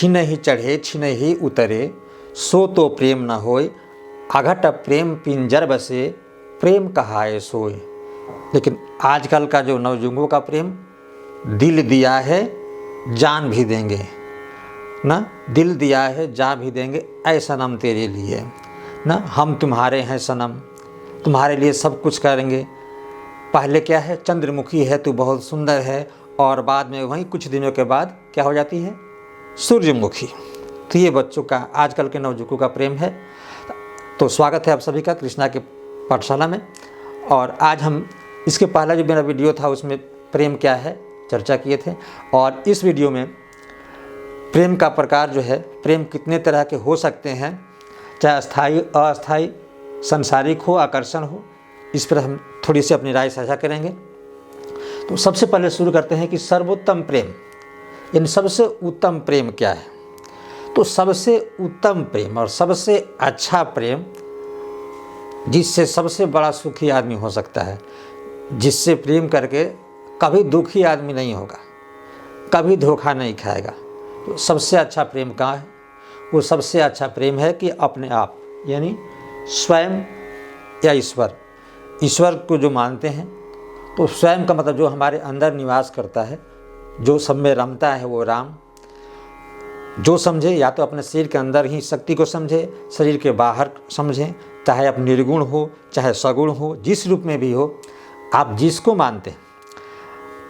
छिनहि चढ़े छिनहि उतरे, सो तो प्रेम न होय, अघट प्रेम पिंजर बसे, प्रेम कहाए सोए। लेकिन आजकल का जो नवयुवकों का प्रेम, दिल दिया है जान भी देंगे ना, दिल दिया है जान भी देंगे, ऐ सनम तेरे लिए ना, हम तुम्हारे हैं सनम, तुम्हारे लिए सब कुछ करेंगे। पहले क्या है, चंद्रमुखी है तू बहुत सुंदर है, और बाद में वहीं कुछ दिनों के बाद क्या हो जाती है, सूर्यमुखी। तो ये बच्चों का, आजकल के नवयुवकों का प्रेम है। तो स्वागत है आप सभी का कृष्णा के पाठशाला में। और आज हम इसके पहला जो मेरा वीडियो था उसमें प्रेम क्या है चर्चा किए थे, और इस वीडियो में प्रेम का प्रकार जो है, प्रेम कितने तरह के हो सकते हैं, चाहे अस्थाई अस्थाई, संसारिक हो, आकर्षण हो, इस पर हम थोड़ी सी अपनी राय साझा करेंगे। तो सबसे पहले शुरू करते हैं कि सर्वोत्तम प्रेम, इन सबसे उत्तम प्रेम क्या है। तो सबसे उत्तम प्रेम और सबसे अच्छा प्रेम, जिससे सबसे बड़ा सुखी आदमी हो सकता है, जिससे प्रेम करके कभी दुखी आदमी नहीं होगा, कभी धोखा नहीं खाएगा। तो सबसे अच्छा प्रेम कहाँ है, वो सबसे अच्छा प्रेम है कि अपने आप, यानी स्वयं या ईश्वर, ईश्वर को जो मानते हैं, तो स्वयं का मतलब जो हमारे अंदर निवास करता है, जो सब में रमता है वो राम। जो समझे, या तो अपने शरीर के अंदर ही शक्ति को समझे, शरीर के बाहर समझें, चाहे आप निर्गुण हो चाहे सगुण हो, जिस रूप में भी हो, आप जिसको मानते हैं,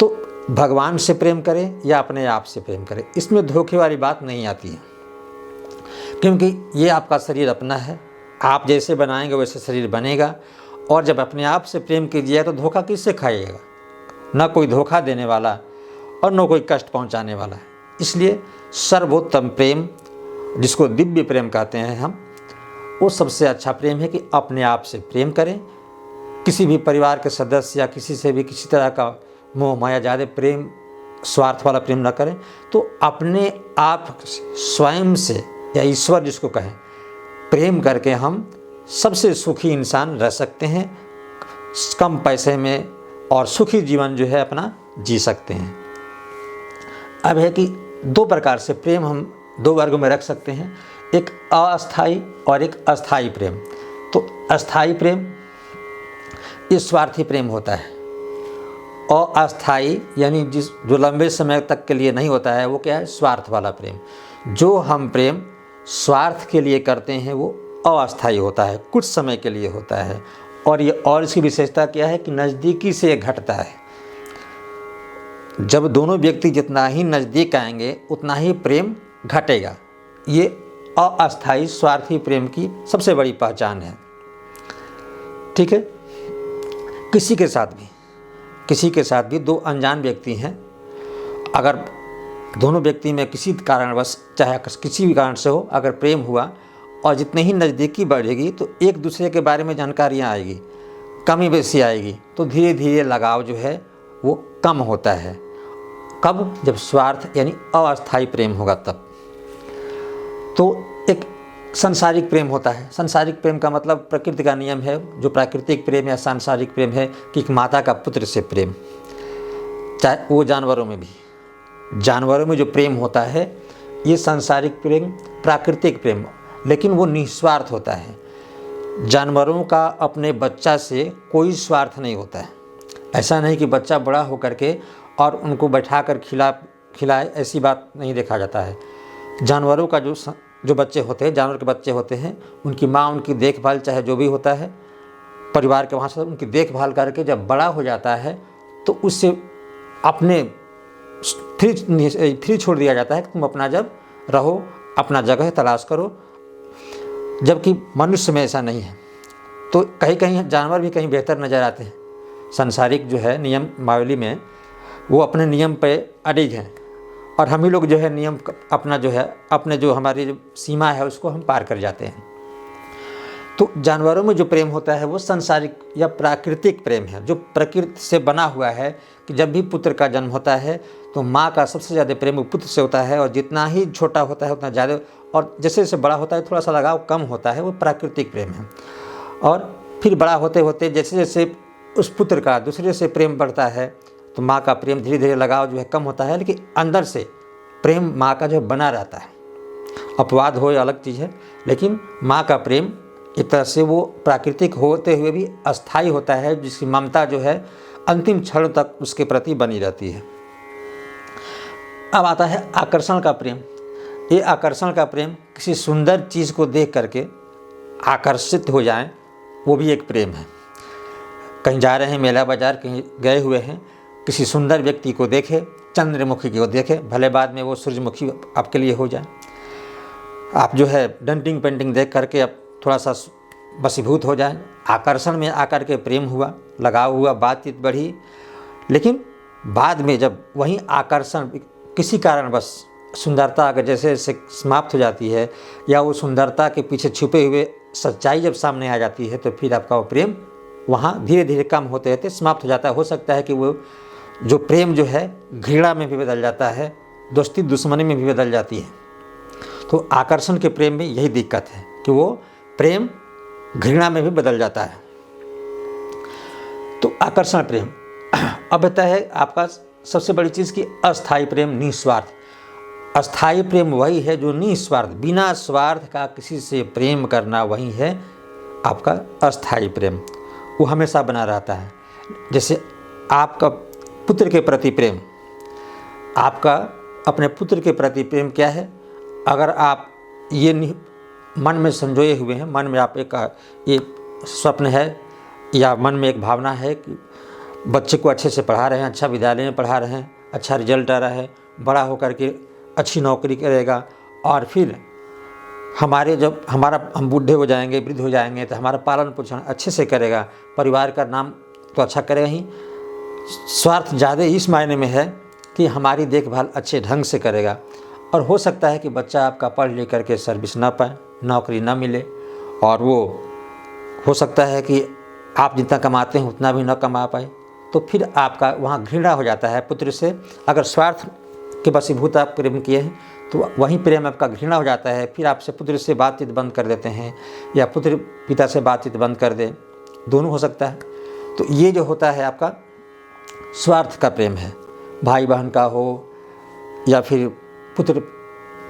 तो भगवान से प्रेम करें या अपने आप से प्रेम करें, इसमें धोखे वाली बात नहीं आती है। क्योंकि ये आपका शरीर अपना है, आप जैसे बनाएंगे वैसे शरीर बनेगा। और जब अपने आप से प्रेम कीजिएगा तो धोखा किससे खाइएगा, ना कोई धोखा देने वाला और न कोई कष्ट पहुंचाने वाला है। इसलिए सर्वोत्तम प्रेम, जिसको दिव्य प्रेम कहते हैं हम, वो सबसे अच्छा प्रेम है कि अपने आप से प्रेम करें। किसी भी परिवार के सदस्य या किसी से भी किसी तरह का मोह माया ज़्यादा प्रेम, स्वार्थ वाला प्रेम न करें। तो अपने आप स्वयं से या ईश्वर जिसको कहें, प्रेम करके हम सबसे सुखी इंसान रह सकते हैं, कम पैसे में, और सुखी जीवन जो है अपना जी सकते हैं। अब है कि दो प्रकार से प्रेम हम दो वर्गों में रख सकते हैं, एक अस्थाई और एक अस्थाई प्रेम। तो अस्थाई प्रेम ये स्वार्थी प्रेम होता है, और अस्थाई यानी जो लंबे समय तक के लिए नहीं होता है, वो क्या है, स्वार्थ वाला प्रेम। जो हम प्रेम स्वार्थ के लिए करते हैं वो अस्थाई होता है, कुछ समय के लिए होता है। और इसकी विशेषता क्या है कि नज़दीकी से घटता है। जब दोनों व्यक्ति जितना ही नज़दीक आएंगे उतना ही प्रेम घटेगा। ये अस्थाई स्वार्थी प्रेम की सबसे बड़ी पहचान है। ठीक है, किसी के साथ भी दो अनजान व्यक्ति हैं, अगर दोनों व्यक्ति में किसी कारणवश, चाहे किसी भी कारण से हो, अगर प्रेम हुआ और जितने ही नज़दीकी बढ़ेगी तो एक दूसरे के बारे में जानकारियाँ आएगी, कमी बेसी आएगी, तो धीरे धीरे लगाव जो है वो कम होता है। कब, जब स्वार्थ यानी अस्थाई प्रेम होगा तब। तो एक सांसारिक प्रेम होता है। सांसारिक प्रेम का मतलब प्रकृति का नियम है। जो प्राकृतिक प्रेम या सांसारिक प्रेम है कि एक माता का पुत्र से प्रेम, चाहे वो जानवरों में जो प्रेम होता है, ये सांसारिक प्रेम, प्राकृतिक प्रेम, लेकिन वो निस्वार्थ होता है। जानवरों का अपने बच्चा से कोई स्वार्थ नहीं होता है। ऐसा नहीं कि बच्चा बड़ा होकर के और उनको बैठाकर खिलाए, ऐसी बात नहीं देखा जाता है। जानवरों का जो बच्चे होते हैं, जानवर के बच्चे होते हैं, उनकी माँ उनकी देखभाल, चाहे जो भी होता है, परिवार के वहाँ से उनकी देखभाल करके जब बड़ा हो जाता है तो उससे अपने फ्री छोड़ दिया जाता है कि तुम अपना जब रहो, अपना जगह तलाश करो। जबकि मनुष्य में ऐसा नहीं है। तो कहीं कहीं जानवर भी कहीं बेहतर नज़र आते हैं। सांसारिक जो है नियम मावली में, वो अपने नियम पे अडिग हैं, और हम ही लोग जो है नियम अपना जो है, अपने जो हमारी जो सीमा है उसको हम पार कर जाते हैं। तो जानवरों में जो प्रेम होता है वो सांसारिक या प्राकृतिक प्रेम है, जो प्रकृति से बना हुआ है कि जब भी पुत्र का जन्म होता है तो माँ का सबसे ज़्यादा प्रेम वो पुत्र से होता है, और जितना ही छोटा होता है उतना ज़्यादा, और जैसे जैसे बड़ा होता है थोड़ा सा लगाव कम होता है, वो प्राकृतिक प्रेम है। और फिर बड़ा होते होते जैसे जैसे उस पुत्र का दूसरे से प्रेम बढ़ता है तो माँ का प्रेम धीरे धीरे लगाव जो है कम होता है, लेकिन अंदर से प्रेम माँ का जो बना रहता है। अपवाद हो अलग चीज़ है, लेकिन माँ का प्रेम एक तरह से वो प्राकृतिक होते हुए भी अस्थायी होता है, जिसकी ममता जो है अंतिम क्षण तक उसके प्रति बनी रहती है। अब आता है आकर्षण का प्रेम। ये आकर्षण का प्रेम किसी सुंदर चीज़ को देख करके आकर्षित हो जाएं, वो भी एक प्रेम है। कहीं जा रहे हैं, मेला बाजार कहीं गए हुए हैं, किसी सुंदर व्यक्ति को देखे, चंद्रमुखी को देखे, भले बाद में वो सूर्यमुखी आपके लिए हो जाए, आप जो है डेंटिंग पेंटिंग देख करके अब थोड़ा सा वशीभूत हो जाए, आकर्षण में आकर के प्रेम हुआ, लगाव हुआ, बातचीत बढ़ी। लेकिन बाद में जब वही आकर्षण किसी कारणवश सुंदरता अगर जैसे जैसे समाप्त हो जाती है, या वो सुंदरता के पीछे छुपे हुए सच्चाई जब सामने आ जाती है, तो फिर आपका वो प्रेम वहाँ धीरे धीरे कम होते होते समाप्त हो जाता है। हो सकता है कि वो जो प्रेम जो है घृणा में भी बदल जाता है, दोस्ती दुश्मनी में भी बदल जाती है। तो आकर्षण के प्रेम में यही दिक्कत है कि वो प्रेम घृणा में भी बदल जाता है। तो आकर्षण प्रेम। अब बता है आपका सबसे बड़ी चीज़ कि अस्थाई प्रेम, निस्वार्थ। अस्थाई प्रेम वही है जो निस्वार्थ, बिना स्वार्थ का किसी से प्रेम करना, वही है आपका अस्थाई प्रेम। वो हमेशा बना रहता है। जैसे आपका पुत्र के प्रति प्रेम, आपका अपने पुत्र के प्रति प्रेम क्या है? अगर आप ये मन में संजोए हुए हैं, मन में आप एक ये स्वप्न है या मन में एक भावना है कि बच्चे को अच्छे से पढ़ा रहे हैं, अच्छा विद्यालय में पढ़ा रहे हैं, अच्छा रिजल्ट आ रहा है, बड़ा होकर के अच्छी नौकरी करेगा, और फिर हम बूढ़े हो जाएंगे, वृद्ध हो जाएंगे, तो हमारा पालन पोषण अच्छे से करेगा, परिवार का नाम तो अच्छा करेगा ही। स्वार्थ ज़्यादा इस मायने में है कि हमारी देखभाल अच्छे ढंग से करेगा। और हो सकता है कि बच्चा आपका पढ़ लिख करके सर्विस ना पाए, नौकरी ना मिले, और वो हो सकता है कि आप जितना कमाते हैं उतना भी ना कमा पाए, तो फिर आपका वहाँ घृणा हो जाता है पुत्र से। अगर स्वार्थ के वशीभूत आप प्रेम किए हैं तो वहीं प्रेम आपका घृणा हो जाता है, फिर आपसे पुत्र से बातचीत बंद कर देते हैं, या पुत्र पिता से बातचीत बंद कर दे, दोनों हो सकता है। तो ये जो होता है आपका स्वार्थ का प्रेम है, भाई बहन का हो, या फिर पुत्र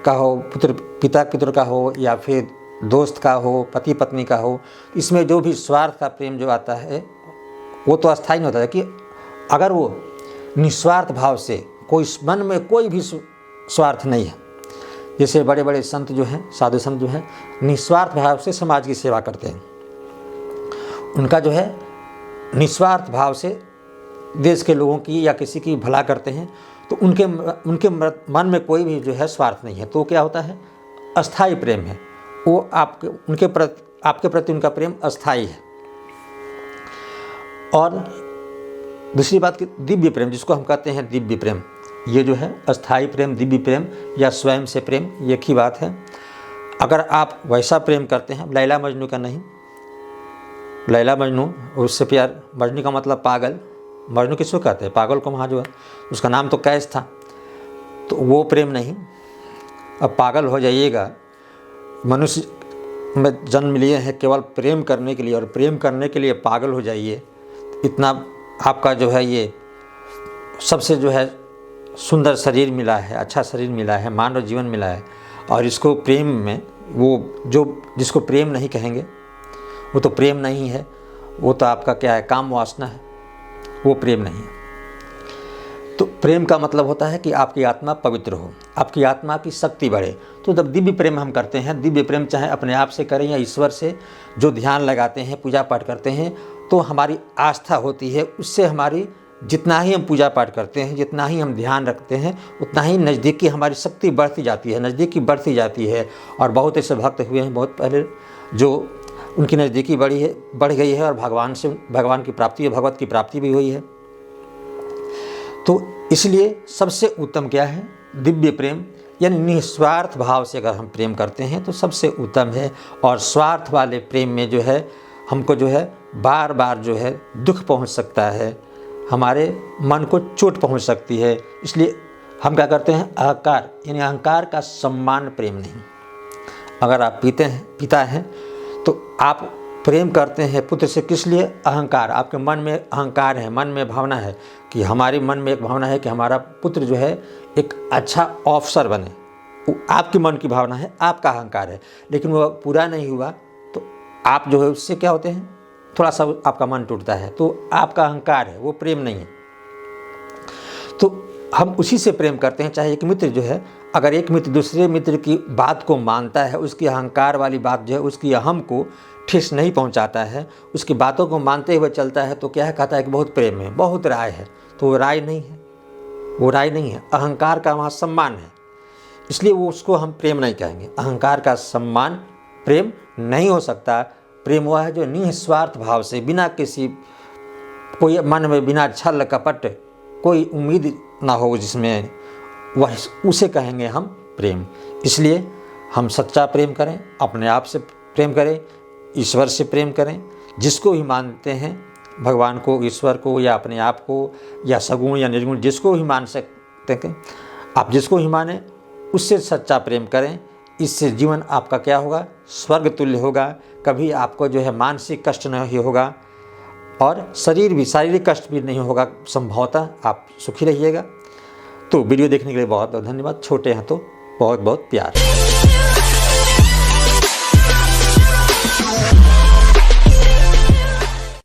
का हो, पिता पुत्र का हो, या फिर दोस्त का हो, पति पत्नी का हो। इसमें जो भी स्वार्थ का प्रेम जो आता है वो तो अस्थायी नहीं होता है। कि अगर वो निस्वार्थ भाव से, कोई मन में कोई भी स्वार्थ नहीं है, जैसे बड़े बड़े संत जो हैं, साधु संत जो हैं, निस्वार्थ भाव से समाज की सेवा करते हैं, उनका जो है निस्वार्थ भाव से देश के लोगों की या किसी की भला करते हैं, तो उनके मन में कोई भी जो है स्वार्थ नहीं है। तो क्या होता है? अस्थाई प्रेम है वो। आपके प्रति उनका प्रेम अस्थाई है। और दूसरी बात कि दिव्य प्रेम, जिसको हम कहते हैं दिव्य प्रेम, ये जो है अस्थाई प्रेम, दिव्य प्रेम या स्वयं से प्रेम, ये एक ही बात है। अगर आप वैसा प्रेम करते हैं, लैला मजनू का नहीं, लैला मजनू उससे प्यार, मजनू का मतलब पागल, मजनू किसको कहते हैं? पागल को। वहाँ जो है उसका नाम तो कैस था, तो वो प्रेम नहीं। अब पागल हो जाइएगा, मनुष्य में जन्म लिए हैं केवल प्रेम करने के लिए, और प्रेम करने के लिए पागल हो जाइए, इतना आपका जो है ये सबसे जो है सुंदर शरीर मिला है, अच्छा शरीर मिला है, मानव जीवन मिला है, और इसको प्रेम में वो जो जिसको प्रेम नहीं कहेंगे वो तो प्रेम नहीं है, वो तो आपका क्या है? काम वासना है, वो प्रेम नहीं है। तो प्रेम का मतलब होता है कि आपकी आत्मा पवित्र हो, आपकी आत्मा की शक्ति बढ़े। तो जब दिव्य प्रेम हम करते हैं, दिव्य प्रेम चाहे अपने आप से करें या ईश्वर से जो ध्यान लगाते हैं, पूजा पाठ करते हैं, तो हमारी आस्था होती है, उससे हमारी जितना ही हम पूजा पाठ करते हैं, जितना ही हम ध्यान रखते हैं, उतना ही नज़दीकी हमारी शक्ति बढ़ती जाती है, नज़दीकी बढ़ती जाती है। और बहुत ऐसे भक्त हुए हैं बहुत पहले जो उनकी नज़दीकी बढ़ गई है, और भगवान की प्राप्ति, भगवत की प्राप्ति भी हुई है। तो इसलिए सबसे उत्तम क्या है? दिव्य प्रेम, यानी निस्वार्थ भाव से अगर हम प्रेम करते हैं तो सबसे उत्तम है। और स्वार्थ वाले प्रेम में जो है हमको जो है बार बार जो है दुख पहुंच सकता है, हमारे मन को चोट पहुंच सकती है। इसलिए हम क्या करते हैं? अहंकार, यानी अहंकार का सम्मान प्रेम नहीं। अगर आप पिता हैं तो आप प्रेम करते हैं पुत्र से, किस लिए? अहंकार, आपके मन में अहंकार है, मन में भावना है कि हमारे मन में एक भावना है कि हमारा पुत्र जो है एक अच्छा ऑफिसर बने, वो आपके मन की भावना है, आपका अहंकार है, लेकिन वो पूरा नहीं हुआ तो आप जो है उससे क्या होते हैं, थोड़ा सा आपका मन टूटता है, तो आपका अहंकार है, वो प्रेम नहीं है। तो हम उसी से प्रेम करते हैं। चाहे एक मित्र जो है, अगर एक मित्र दूसरे मित्र की बात को मानता है, उसकी अहंकार वाली बात जो है, उसकी अहम को ठेस नहीं पहुंचाता है, उसकी बातों को मानते हुए चलता है, तो क्या है, कहता है कि बहुत प्रेम है, बहुत राय है। तो वो राय नहीं है, वो राय नहीं है, अहंकार का वहाँ सम्मान है, इसलिए वो उसको हम प्रेम नहीं कहेंगे। अहंकार का सम्मान प्रेम नहीं हो सकता। प्रेम वह है जो निस्वार्थ भाव से, बिना किसी कोई मन में, बिना छल कपट, कोई उम्मीद ना हो जिसमें, वह उसे कहेंगे हम प्रेम। इसलिए हम सच्चा प्रेम करें, अपने आप से प्रेम करें, ईश्वर से प्रेम करें। जिसको भी मानते हैं, भगवान को, ईश्वर को, या अपने आप को, या सगुण या निर्गुण, जिसको भी मान सकते हैं आप, जिसको भी माने उससे सच्चा प्रेम करें। इससे जीवन आपका क्या होगा, स्वर्ग तुल्य होगा। कभी आपको जो है मानसिक कष्ट नहीं होगा और शारीरिक कष्ट भी नहीं होगा। संभवतः आप सुखी रहिएगा। तो वीडियो देखने के लिए बहुत बहुत धन्यवाद। छोटे हैं तो बहुत बहुत प्यार।